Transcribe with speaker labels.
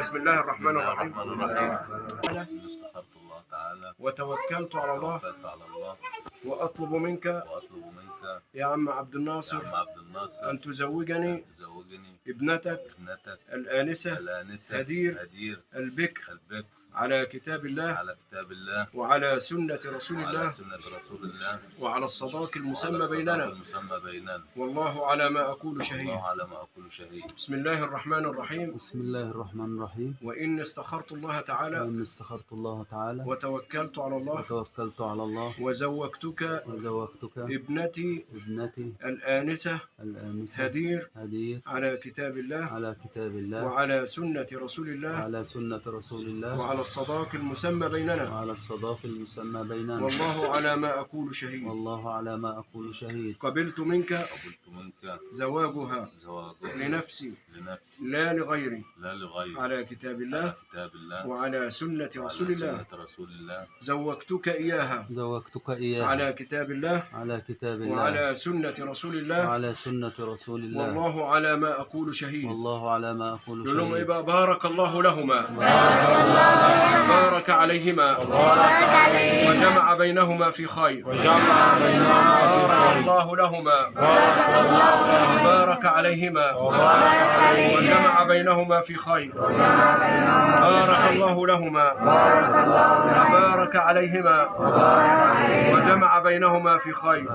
Speaker 1: بسم الله الرحمن الرحيم.
Speaker 2: استخرت الله تعالى
Speaker 1: وتوكلت على الله وأطلب منك يا عم عبد الناصر أن تزوجني ابنتك الآنسة هدير البكر على كتاب الله وعلى سنة رسول الله وعلى الصداق المسمى بيننا، والله على ما أقول شهيد. بسم الله الرحمن الرحيم.
Speaker 3: بسم الله الرحمن الرحيم.
Speaker 1: وإني استخرت الله تعالى وتوكلت على الله وزوجتك ابنتي الآنسة هدير على كتاب الله وعلى سنة رسول الله وعلى الصداق المسمى بيننا، والله على ما أقول شهيد. قبلت منك زواجها لنفسي لا لغيري على كتاب الله وعلى سنة رسول الله. زوجتك إياها على كتاب الله وعلى سنة رسول الله والله على ما أقول شهيد. لهم إيه بقى؟ بارك الله لهما بارك عليهما وجمع بينهما في خير. بارك الله لهما بارك عليهما وجمع بينهما في خير. بارك الله لهما بارك عليهما وجمع بينهما في خير.